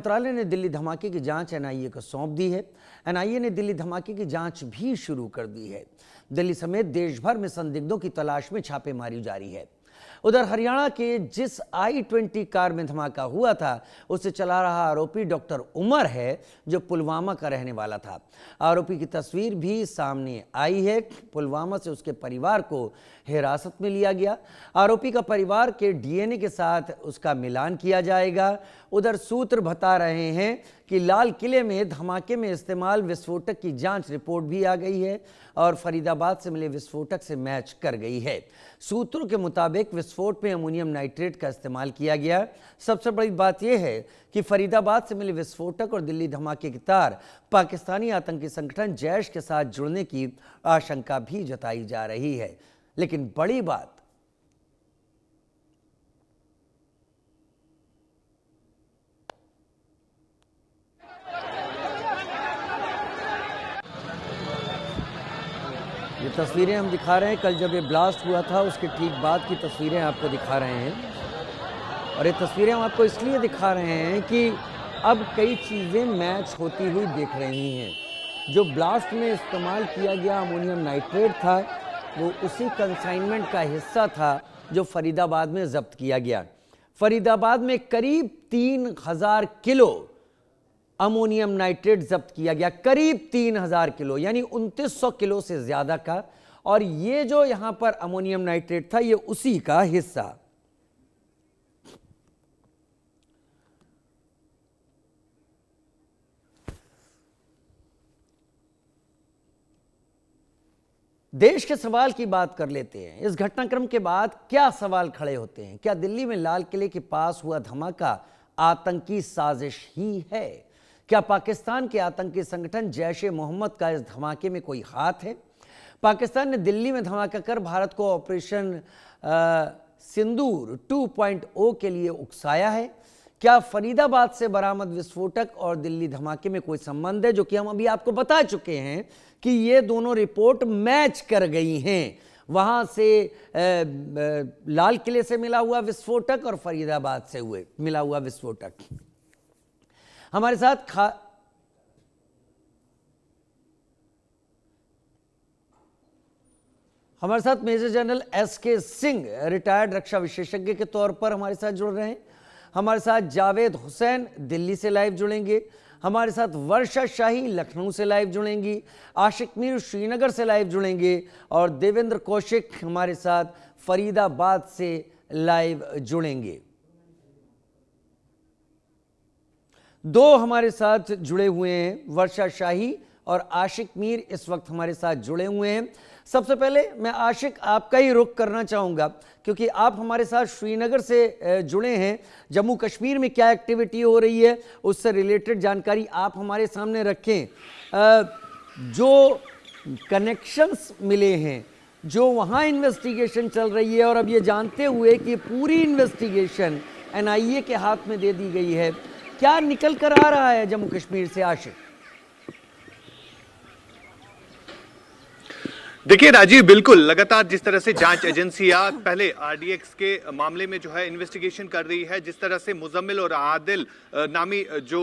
मंत्रालय ने दिल्ली धमाके की जांच एनआईए को सौंप दी है। एनआईए ने दिल्ली धमाके की जांच भी शुरू कर दी है। दिल्ली समेत देश भर में संदिग्धों की तलाश में छापेमारी जारी है। उधर हरियाणा के जिस i20 कार में धमाका हुआ था उसे चला रहा आरोपी डॉक्टर उमर है, जो पुलवामा का रहने वाला था। आरोपी की तस्वीर भी सामने आई है। पुलवामा से उसके परिवार को हिरासत में लिया गया। आरोपी का परिवार के डीएनए के साथ उसका मिलान किया जाएगा। उधर सूत्र बता रहे हैं कि लाल किले में धमाके में इस्तेमाल विस्फोटक की जांच रिपोर्ट भी आ गई है और फरीदाबाद से मिले विस्फोटक से मैच कर गई है। सूत्रों के मुताबिक विस्फोट में अमोनियम नाइट्रेट का इस्तेमाल किया गया। सबसे बड़ी बात यह है कि फरीदाबाद से मिले विस्फोटक और दिल्ली धमाके की तार पाकिस्तानी आतंकी संगठन जैश के साथ जुड़ने की आशंका भी जताई जा रही है। लेकिन बड़ी बात ये तस्वीरें हम दिखा रहे हैं, कल जब ये ब्लास्ट हुआ था उसके ठीक बाद की तस्वीरें आपको दिखा रहे हैं। और ये तस्वीरें हम आपको इसलिए दिखा रहे हैं कि अब कई चीज़ें मैच होती हुई दिख रही हैं। जो ब्लास्ट में इस्तेमाल किया गया अमोनियम नाइट्रेट था वो उसी कंसाइनमेंट का हिस्सा था जो फरीदाबाद में जब्त किया गया। फरीदाबाद में करीब 3000 किलो अमोनियम नाइट्रेट जब्त किया गया, करीब 3000 किलो, यानी 2900 किलो से ज्यादा का। और ये जो यहां पर अमोनियम नाइट्रेट था ये उसी का हिस्सा। देश के सवाल की बात कर लेते हैं। इस घटनाक्रम के बाद क्या सवाल खड़े होते हैं? क्या दिल्ली में लाल किले के पास हुआ धमाका आतंकी साजिश ही है? क्या पाकिस्तान के आतंकी संगठन जैश ए मोहम्मद का इस धमाके में कोई हाथ है? पाकिस्तान ने दिल्ली में धमाका कर भारत को ऑपरेशन सिंदूर 2.0 के लिए उकसाया है। क्या फरीदाबाद से बरामद विस्फोटक और दिल्ली धमाके में कोई संबंध है? जो कि हम अभी आपको बता चुके हैं कि ये दोनों रिपोर्ट मैच कर गई हैं। वहां से लाल किले से मिला हुआ विस्फोटक और फरीदाबाद से मिला हुआ विस्फोटक। हमारे साथ major general SK Singh, retired रक्षा विशेषज्ञ के तौर पर हमारे साथ जुड़ रहे हैं। हमारे साथ जावेद हुसैन दिल्ली से लाइव जुड़ेंगे। हमारे साथ वर्षा शाही लखनऊ से लाइव जुड़ेंगी। आशिक मीर श्रीनगर से लाइव जुड़ेंगे और देवेंद्र कौशिक हमारे साथ फरीदाबाद से लाइव जुड़ेंगे। दो हमारे साथ जुड़े हुए हैं, वर्षा शाही और आशिक मीर इस वक्त हमारे साथ जुड़े हुए हैं। सबसे पहले मैं आशिक आपका ही रुख करना चाहूँगा, क्योंकि आप हमारे साथ श्रीनगर से जुड़े हैं। जम्मू कश्मीर में क्या एक्टिविटी हो रही है उससे रिलेटेड जानकारी आप हमारे सामने रखें। जो कनेक्शंस मिले हैं, जो वहाँ इन्वेस्टिगेशन चल रही है, और अब ये जानते हुए कि पूरी इन्वेस्टिगेशन एनआईए के हाथ में दे दी गई है, क्या निकल कर आ रहा है जम्मू कश्मीर से आशिक? देखिए राजीव, बिल्कुल लगातार जिस तरह से जांच एजेंसियां पहले आरडीएक्स के मामले में जो है इन्वेस्टिगेशन कर रही है, जिस तरह से मुजम्मिल और आदिल नामी जो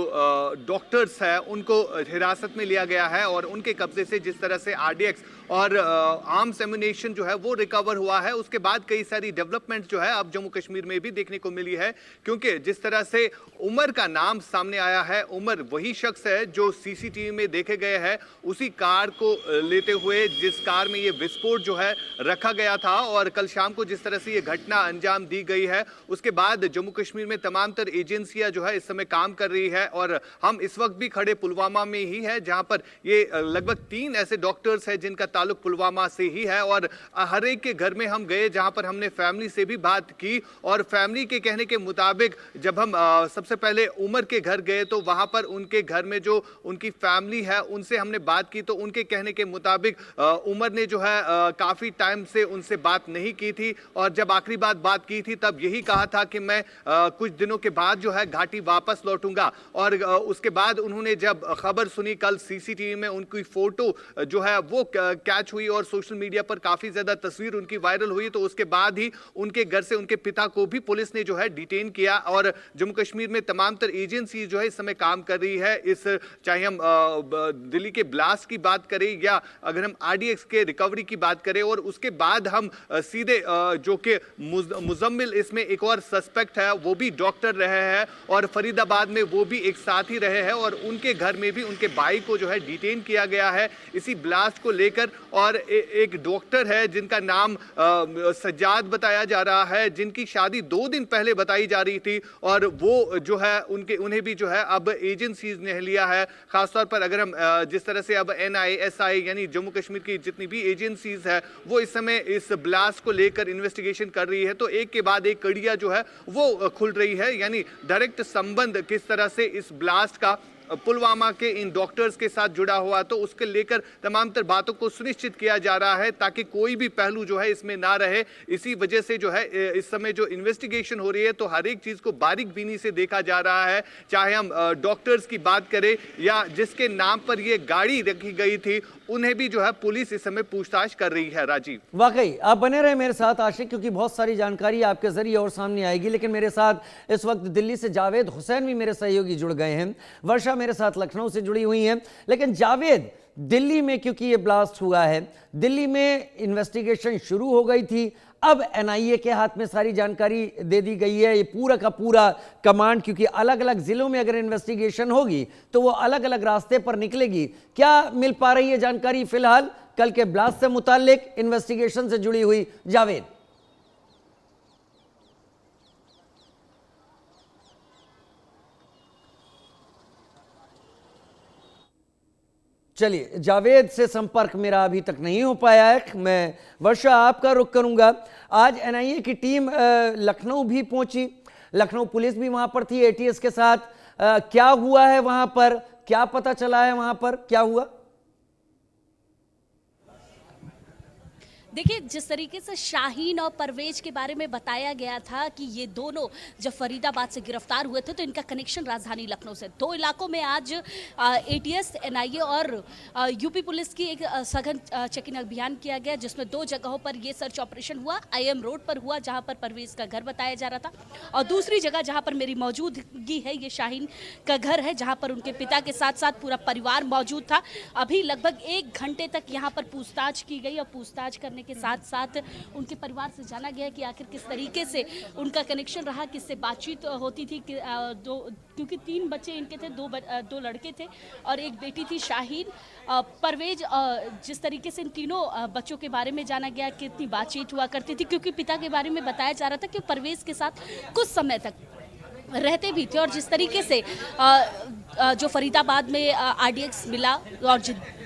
डॉक्टर्स है उनको हिरासत में लिया गया है और उनके कब्जे से जिस तरह से आरडीएक्स और आर्म्स एम्यूनेशन जो है वो रिकवर हुआ है, उसके बाद कई सारी डेवलपमेंट जो है अब जम्मू कश्मीर में भी देखने को मिली है। क्योंकि जिस तरह से उमर का नाम सामने आया है, उमर वही शख्स है जो सीसीटीवी में देखे गए हैं, उसी कार को लेते हुए जिस कार में ये विस्फोट जो है रखा गया था। और कल शाम को जिस तरह से ये घटना अंजाम दी गई है, उसके बाद जम्मू कश्मीर में तमाम तर एजेंसियां जो है इस समय काम कर रही है। और हम इस वक्त भी खड़े पुलवामा में ही है, जहां पर ये लगभग 3 ऐसे डॉक्टर्स हैं जिनका ताल्लुक पुलवामा से ही है। और हर एक के घर में हम गए, जहां पर हमने फैमिली से भी बात की और फैमिली के कहने के मुताबिक जब हम सबसे पहले उमर के घर गए तो वहां पर उनके घर में जो उनकी फैमिली है उनसे हमने बात की, तो उनके कहने के मुताबिक उमर ने जो है काफी टाइम से उनसे बात नहीं की थी, और जब आखिरी बात की थी तब यही कहा था कि मैं कुछ दिनों के बाद जो है घाटी वापस लौटूंगा। और उसके बाद उन्होंने जब खबर सुनी, कल सीसीटीवी में उनकी फोटो जो है वो कैच हुई और सोशल मीडिया पर काफी ज्यादा तस्वीर उनकी वायरल हुई, तो उसके बाद ही उनके घर से उनके पिता को भी पुलिस ने जो है डिटेन किया। और जम्मू कश्मीर में तमाम तर एजेंसी जो है इस समय काम कर रही है। इस चाहे हम दिल्ली के ब्लास्ट की बात करें या अगर हम आरडीएक्स के रिकवरी की बात करें, और उसके बाद हम सीधे जो कि मुजम्मिल इसमें एक और सस्पेक्ट है, वो भी डॉक्टर रहे हैं और फरीदाबाद में वो भी एक साथ ही रहे हैं, और उनके घर में भी उनके भाई को जो है डिटेन किया गया है इसी ब्लास्ट को लेकर। और एक डॉक्टर है जिनका नाम सज्जाद बताया जा रहा है, जिनकी शादी 2 दिन पहले बताई जा रही थी, और वो जो है उन्हें भी जो है अब एजेंसीज ने लिया है। खासतौर पर अगर हम जिस तरह से अब NISI यानी जम्मू कश्मीर की जितनी भी एजेंसीज है वो इस समय इस ब्लास्ट को लेकर इन्वेस्टिगेशन कर रही है, तो एक के बाद एक कड़ियां जो है वो खुल रही है। यानी डायरेक्ट संबंध किस तरह से इस ब्लास्ट का पुलवामा के इन डॉक्टर्स के साथ जुड़ा हुआ, तो उसके लेकर तमाम तर बातों को सुनिश्चित किया जा रहा है ताकि कोई भी पहलू जो है इसमें ना रहे। इसी वजह से जो है इस समय जो इन्वेस्टिगेशन हो रही है तो हर एक चीज को बारीक बीनी से देखा जा रहा है, चाहे हम डॉक्टर्स की बात करें या जिसके नाम पर यह गाड़ी रखी गई थी उन्हें भी जो है पुलिस इस समय पूछताछ कर रही है। राजीव, वाकई आप बने रहे मेरे साथ आशिक, क्योंकि बहुत सारी जानकारी आपके जरिए और सामने आएगी। लेकिन मेरे साथ इस वक्त दिल्ली से जावेद हुसैन भी मेरे सहयोगी जुड़ गए हैं, वर्षा मेरे साथ लखनऊ से जुड़ी हुई हैं। लेकिन जावेद, दिल्ली में क्योंकि ये ब्लास्ट हुआ है, दिल्ली में इन्वेस्टिगेशन शुरू हो गई थी, अब NIA के हाथ में सारी जानकारी दे दी गई है, ये पूरा का पूरा कमांड, क्योंकि अलग अलग जिलों में अगर इन्वेस्टिगेशन होगी तो वो अलग अलग रास्ते पर निकलेगी। क्या मिल पा रही है जानकारी फिलहाल कल के ब्लास्ट से मुताल्लिक, इन्वेस्टिगेशन से जुड़ी हुई? जावेद, चलिए, जावेद से संपर्क मेरा अभी तक नहीं हो पाया है। मैं वर्षा आपका रुख करूंगा। आज NIA की टीम लखनऊ भी पहुंची, लखनऊ पुलिस भी वहां पर थी ATS के साथ। क्या हुआ है वहां पर, क्या पता चला है वहां पर, क्या हुआ? देखिए, जिस तरीके से शाहीन और परवेज के बारे में बताया गया था कि ये दोनों जब फरीदाबाद से गिरफ्तार हुए थे तो इनका कनेक्शन राजधानी लखनऊ से। 2 इलाकों में आज ATS, NIA और यूपी पुलिस की एक सघन चेकिंग अभियान किया गया, जिसमें 2 जगहों पर ये सर्च ऑपरेशन हुआ। IM रोड पर हुआ जहां पर परवेज का घर बताया जा रहा था, और दूसरी जगह जहां पर मेरी मौजूदगी है ये शाहीन का घर है, जहां पर उनके पिता के साथ साथ पूरा परिवार मौजूद था। अभी लगभग 1 घंटे तक यहाँ पर पूछताछ की गई, और पूछताछ करने के साथ साथ उनके परिवार से जाना गया कि आखिर किस तरीके से उनका कनेक्शन रहा, किससे बातचीत होती थी। क्योंकि 3 बच्चे इनके थे, 2 लड़के थे और एक बेटी थी शाहीन। परवेज, जिस तरीके से इन तीनों बच्चों के बारे में जाना गया, कितनी बातचीत हुआ करती थी, क्योंकि पिता के बारे में बताया जा रहा था कि परवेज के साथ कुछ समय तक रहते भी थे। और जिस तरीके से जो फरीदाबाद में RDX मिला और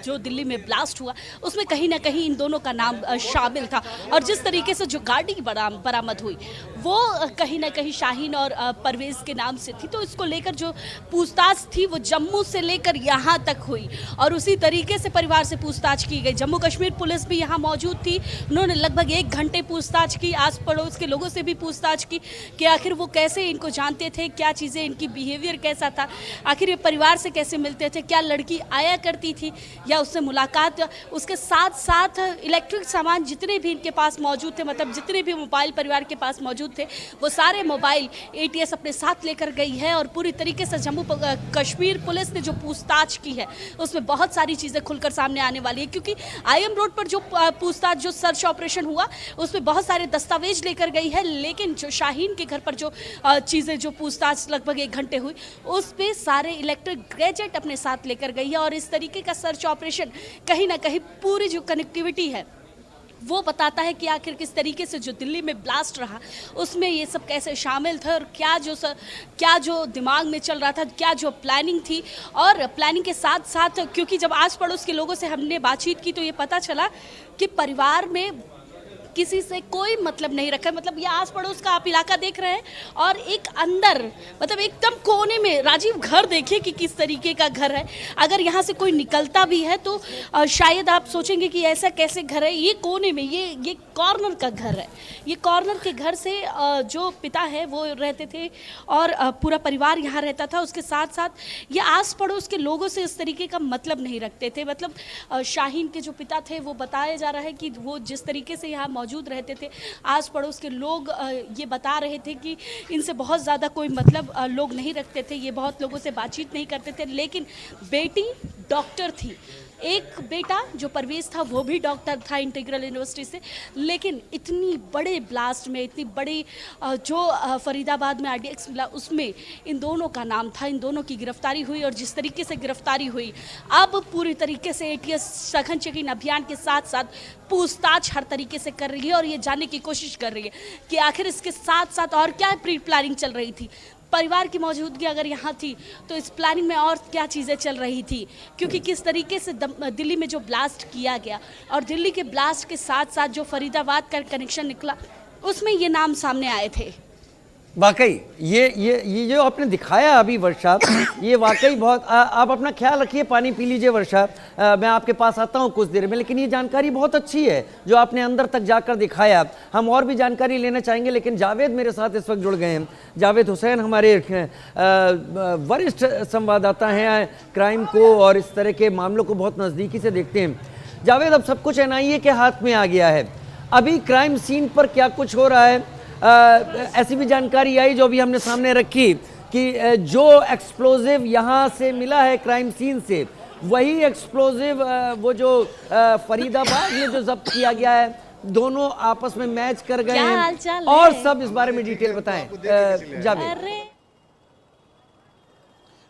जो दिल्ली में ब्लास्ट हुआ, उसमें कहीं ना कहीं इन दोनों का नाम शामिल था। और जिस तरीके से जो गाड़ी बरामद हुई वो कहीं ना कहीं शाहीन और परवेज के नाम से थी, तो इसको लेकर जो पूछताछ थी वो जम्मू से लेकर यहाँ तक हुई, और उसी तरीके से परिवार से पूछताछ की गई। जम्मू कश्मीर पुलिस भी यहाँ मौजूद थी, उन्होंने लगभग 1 घंटे पूछताछ की, आस पड़ोस के लोगों से भी पूछताछ की कि आखिर वो कैसे इनको जानते थे, क्या चीज़ें, इनकी बिहेवियर कैसा था, आखिर ये परिवार से कैसे मिलते थे, क्या लड़की आया करती थी या उससे मुलाकात। उसके साथ साथ इलेक्ट्रिक सामान जितने भी इनके पास मौजूद थे, मतलब जितने भी मोबाइल परिवार के पास मौजूद थे, वो सारे मोबाइल ATS अपने साथ लेकर गई है। और पूरी तरीके से जम्मू कश्मीर पुलिस ने जो पूछताछ की है उसमें बहुत सारी चीज़ें खुलकर सामने आने वाली है, क्योंकि IM रोड पर जो पूछताछ, जो सर्च ऑपरेशन हुआ, उसमें बहुत सारे दस्तावेज लेकर गई है। लेकिन जो शाहीन के घर पर जो चीज़ें, जो पूछताछ लगभग 1 घंटे हुई, उस पर सारे इलेक्ट्रिक गैजेट अपने साथ लेकर गई है। और इस तरीके का सर्च ऑपरेशन कहीं ना कहीं पूरी जो कनेक्टिविटी है वो बताता है कि आखिर किस तरीके से जो दिल्ली में ब्लास्ट रहा उसमें ये सब कैसे शामिल थे, और क्या जो दिमाग में चल रहा था, क्या जो प्लानिंग थी। और प्लानिंग के साथ साथ, क्योंकि जब आस पड़ोस के लोगों से हमने बातचीत की तो ये पता चला कि परिवार में किसी से कोई मतलब नहीं रखा है। मतलब ये आस पड़ोस का आप इलाका देख रहे हैं और एक अंदर मतलब एकदम कोने में राजीव घर देखिए कि किस तरीके का घर है। अगर यहाँ से कोई निकलता भी है तो शायद आप सोचेंगे कि ऐसा कैसे घर है। ये कोने में ये कॉर्नर का घर है। ये कॉर्नर के घर से जो पिता है वो रहते थे और पूरा परिवार यहाँ रहता था। उसके साथ साथ ये आस पड़ोस के लोगों से इस तरीके का मतलब नहीं रखते थे। मतलब शाहीन के जो पिता थे वो बताया जा रहा है कि वो जिस तरीके से यहाँ मौजूद रहते थे, आस पड़ोस के लोग ये बता रहे थे कि इनसे बहुत ज़्यादा कोई मतलब लोग नहीं रखते थे, ये बहुत लोगों से बातचीत नहीं करते थे। लेकिन बेटी डॉक्टर थी, एक बेटा जो परवेज था वो भी डॉक्टर था इंटीग्रल यूनिवर्सिटी से। लेकिन इतनी बड़े ब्लास्ट में, इतनी बड़ी जो फरीदाबाद में आरडीएक्स मिला उसमें इन दोनों का नाम था, इन दोनों की गिरफ्तारी हुई। और जिस तरीके से गिरफ्तारी हुई, अब पूरी तरीके से एटीएस सघन चेकिंग अभियान के साथ साथ पूछताछ हर तरीके से कर रही है और ये जानने की कोशिश कर रही है कि आखिर इसके साथ साथ और क्या प्री प्लानिंग चल रही थी। परिवार की मौजूदगी अगर यहाँ थी तो इस प्लानिंग में और क्या चीज़ें चल रही थी, क्योंकि किस तरीके से दिल्ली में जो ब्लास्ट किया गया और दिल्ली के ब्लास्ट के साथ साथ जो फरीदाबाद का कनेक्शन निकला उसमें ये नाम सामने आए थे। वाकई ये जो आपने दिखाया अभी वर्षा, ये वाकई बहुत आप अपना ख्याल रखिए, पानी पी लीजिए वर्षा। मैं आपके पास आता हूँ कुछ देर में, लेकिन ये जानकारी बहुत अच्छी है जो आपने अंदर तक जाकर दिखाया। हम और भी जानकारी लेना चाहेंगे, लेकिन जावेद मेरे साथ इस वक्त जुड़ गए हैं। जावेद हुसैन हमारे वरिष्ठ संवाददाता हैं, क्राइम को और इस तरह के मामलों को बहुत नज़दीकी से देखते हैं। जावेद, अब सब कुछ एनआईए के हाथ में आ गया है, अभी क्राइम सीन पर क्या कुछ हो रहा है? ऐसी भी जानकारी आई जो अभी हमने सामने रखी कि जो एक्सप्लोजिव यहाँ से मिला है क्राइम सीन से, वही एक्सप्लोजिव वो जो फरीदाबाद में जो जब्त किया गया है, दोनों आपस में मैच कर गए हैं। और सब इस बारे में डिटेल बताएं जावेद।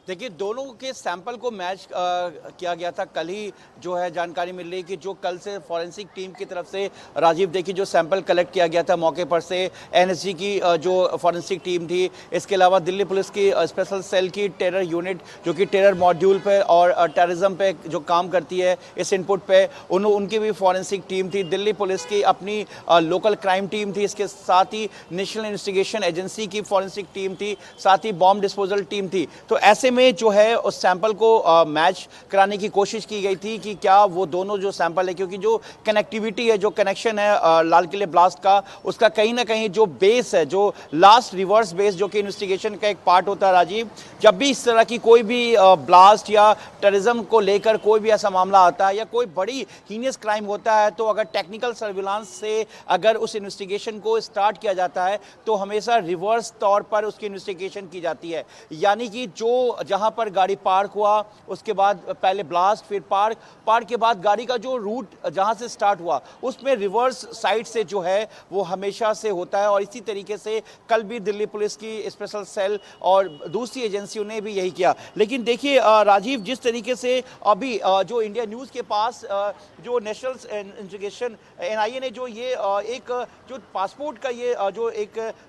देखिए, दोनों के सैंपल को मैच किया गया था। कल ही जो है जानकारी मिल रही कि जो कल से फॉरेंसिक टीम की तरफ से राजीव देखिए जो सैंपल कलेक्ट किया गया था मौके पर से, एनएसजी की जो फॉरेंसिक टीम थी, इसके अलावा दिल्ली पुलिस की स्पेशल सेल की टेरर यूनिट जो कि टेरर मॉड्यूल पे और टेररिज्म पे जो काम करती है, इस इनपुट पे उनकी भी फॉरेंसिक टीम थी। दिल्ली पुलिस की अपनी लोकल क्राइम टीम थी, इसके साथ ही नेशनल इन्वेस्टिगेशन एजेंसी की फॉरेंसिक टीम थी, साथ ही बॉम्ब डिस्पोजल टीम थी। तो ऐसे में जो है उस सैंपल को मैच कराने की कोशिश की गई थी कि क्या वो दोनों जो सैंपल है, क्योंकि जो कनेक्टिविटी है, जो कनेक्शन है लाल किले ब्लास्ट का, उसका कहीं ना कहीं जो बेस है, जो लास्ट रिवर्स बेस जो कि इन्वेस्टिगेशन का एक पार्ट होता है राजीव, जब भी इस तरह की कोई भी ब्लास्ट या टेररिज्म को लेकर कोई भी ऐसा मामला आता है या कोई बड़ी हीनियस क्राइम होता है, तो अगर टेक्निकल सर्विलांस से अगर उस इन्वेस्टिगेशन को स्टार्ट किया जाता है तो हमेशा रिवर्स तौर पर उसकी इन्वेस्टिगेशन की जाती है। यानी कि जो जहां पर गाड़ी पार्क हुआ, उसके बाद पहले ब्लास्ट, फिर पार्क के बाद गाड़ी का जो रूट जहां से स्टार्ट हुआ उसमें रिवर्स साइड से जो है वो हमेशा से होता है। और इसी तरीके से कल भी दिल्ली पुलिस की स्पेशल सेल और दूसरी एजेंसियों ने भी यही किया। लेकिन देखिए राजीव, जिस तरीके से अभी जो इंडिया न्यूज़ के पास जो नेशनल इन्वेस्टिगेशन एनआईए ने जो ये एक जो पासपोर्ट का ये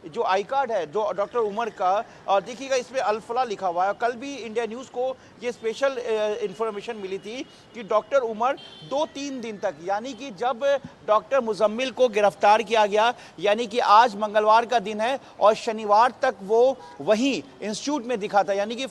जो आई कार्ड है जो डॉक्टर उमर का, देखिएगा इसमें अल-फलाह लिखा हुआ है। कल भी इंडिया न्यूज़ को ये स्पेशल इंफॉर्मेशन मिली थी कि डॉक्टर उमर 2-3 दिन तक, यानी कि जब डॉक्टर मुजम्मिल को गिरफ्तार किया गया, यानी कि आज मंगलवार का दिन है और शनिवार तक वो वहीं इंस्टीट्यूट में दिखा था, यानी कि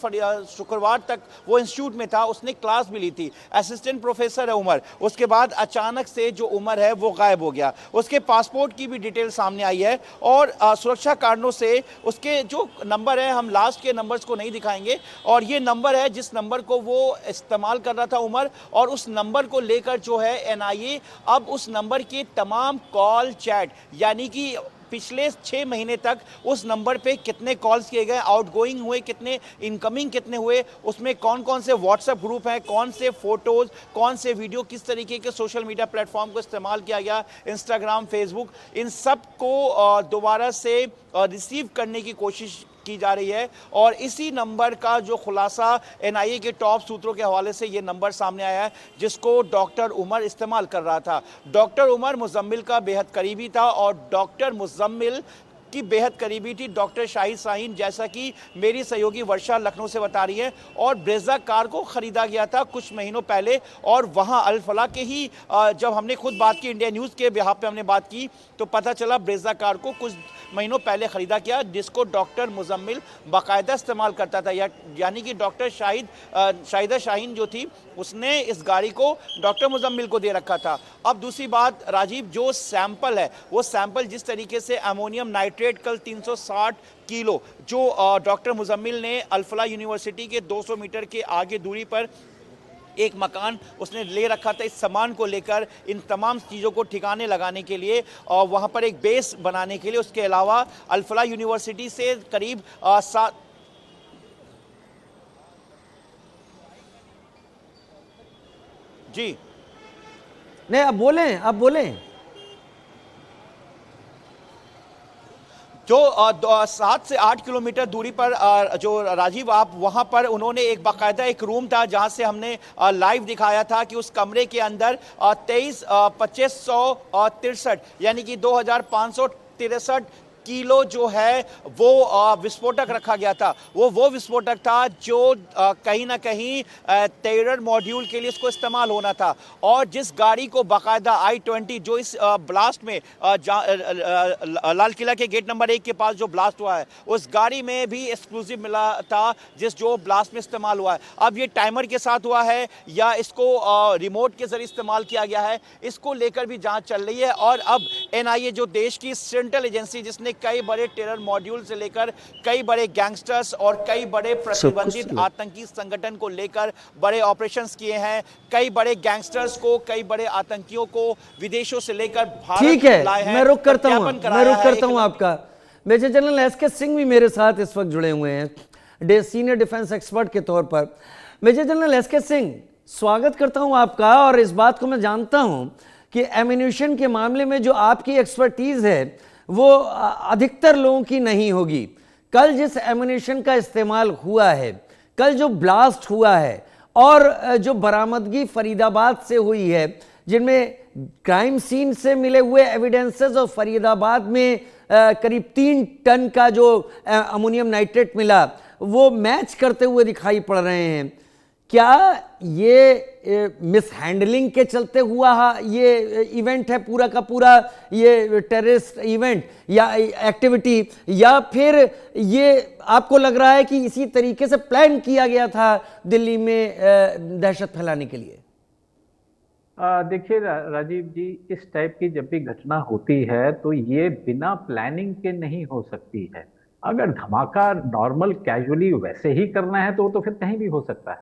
शुक्रवार तक वो इंस्टीट्यूट में था, उसने क्लास भी ली थी, असिस्टेंट प्रोफेसर है उमर। उसके बाद अचानक से जो उमर है वो गायब हो गया। उसके पासपोर्ट की भी डिटेल सामने आई है और सुरक्षा कारणों से उसके जो नंबर है, हम लास्ट के नंबर्स को नहीं दिखाएंगे, और ये नंबर है जिस नंबर को वो इस्तेमाल कर रहा था उमर, और उस नंबर को लेकर जो है एनआईए अब उस नंबर के तमाम कॉल, चैट, यानी कि पिछले 6 महीने तक उस नंबर पे कितने कॉल्स किए गए, आउटगोइंग हुए कितने, इनकमिंग कितने हुए, उसमें कौन कौन से व्हाट्सएप ग्रुप हैं, कौन से फोटोज, कौन से वीडियो, किस तरीके के सोशल मीडिया प्लेटफॉर्म को इस्तेमाल किया गया, इंस्टाग्राम, फेसबुक, इन सब को दोबारा से रिसीव करने की कोशिश की जा रही है। और इसी नंबर का जो खुलासा एनआईए के टॉप सूत्रों के हवाले से ये नंबर सामने आया है जिसको डॉक्टर उमर इस्तेमाल कर रहा था। डॉक्टर उमर मुजम्मिल का बेहद करीबी था और डॉक्टर मुजम्मिल की बेहद करीबी थी डॉक्टर शाहिद शाहीन, जैसा कि मेरी सहयोगी वर्षा लखनऊ से बता रही है। और ब्रेजा कार को खरीदा गया था कुछ महीनों पहले, और वहां अल फलाह के ही जब हमने खुद बात की, इंडिया न्यूज़ के बिहाफ पे हमने बात की, तो पता चला ब्रेजा कार को कुछ महीनों पहले खरीदा गया, जिसको डॉक्टर मुजम्मिल बाकायदा इस्तेमाल करता था। यानी कि डॉक्टर शाहिदा शाहीन जो थी, उसने इस गाड़ी को डॉक्टर मुजम्मिल को दे रखा था। अब दूसरी बात राजीव, जो सैंपल है वो सैंपल जिस तरीके से अमोनियम नाइट्रेट कल 360 किलो जो डॉक्टर मुजम्मिल ने अल फलाह यूनिवर्सिटी के 200 मीटर के आगे दूरी पर एक मकान उसने ले रखा था इस सामान को लेकर, इन तमाम चीज़ों को ठिकाने लगाने के लिए और वहाँ पर एक बेस बनाने के लिए। उसके अलावा अल फलाह यूनिवर्सिटी से करीब 7 जी नहीं, अब बोलें। जो 7 से 8 किलोमीटर दूरी पर जो राजीव आप वहां पर उन्होंने एक बाकायदा एक रूम था जहां से हमने लाइव दिखाया था कि उस कमरे के अंदर 2563 यानी कि 2563 किलो जो है वो विस्फोटक रखा गया था। वो विस्फोटक था जो कहीं ना कहीं टेरर मॉड्यूल के लिए इसको इस्तेमाल होना था। और जिस गाड़ी को बाकायदा I-20 जो इस ब्लास्ट में लाल किला के गेट नंबर 1 के पास जो ब्लास्ट हुआ है, उस गाड़ी में भी एक्सप्लोजिव मिला था जो ब्लास्ट में इस्तेमाल हुआ है। अब ये टाइमर के साथ हुआ है या इसको रिमोट के जरिए इस्तेमाल किया गया है, इसको लेकर भी जांच चल रही है। और अब NIA जो देश की सेंट्रल एजेंसी, जिसने कई बड़े टेरर मॉड्यूल से लेकर कई बड़े गैंगस्टर्स और कई बड़े प्रतिबंधित आतंकी संगठन को लेकर बड़े ऑपरेशंस किए हैं, कई बड़े गैंगस्टर्स को, कई बड़े आतंकियों को विदेशों से लेकर भारत ठीक है, लाए हैं। मैं रुक करता हूं एक आपका। मेजर जनरल SK सिंह भी मेरे साथ इस वक्त जुड़े हुए हैं सीनियर डिफेंस एक्सपर्ट के तौर पर। मेजर जनरल SK सिंह, स्वागत करता हूं आपका। और इस बात को मैं जानता हूं कि एम्यूनिशन के मामले में जो आपकी एक्सपर्टीज है वो अधिकतर लोगों की नहीं होगी। कल जिस एम्यूनिशन का इस्तेमाल हुआ है, कल जो ब्लास्ट हुआ है और जो बरामदगी फरीदाबाद से हुई है, जिनमें क्राइम सीन से मिले हुए एविडेंसेस और फरीदाबाद में करीब 3 टन का जो अमोनियम नाइट्रेट मिला, वो मैच करते हुए दिखाई पड़ रहे हैं। क्या ये मिसहैंडलिंग के चलते हुआ ये इवेंट है पूरा का पूरा, ये टेररिस्ट इवेंट या एक्टिविटी, या फिर ये आपको लग रहा है कि इसी तरीके से प्लान किया गया था दिल्ली में दहशत फैलाने के लिए? देखिए राजीव जी, इस टाइप की जब भी घटना होती है तो ये बिना प्लानिंग के नहीं हो सकती है। अगर धमाका नॉर्मल कैजुअली वैसे ही करना है तो फिर कहीं भी हो सकता है।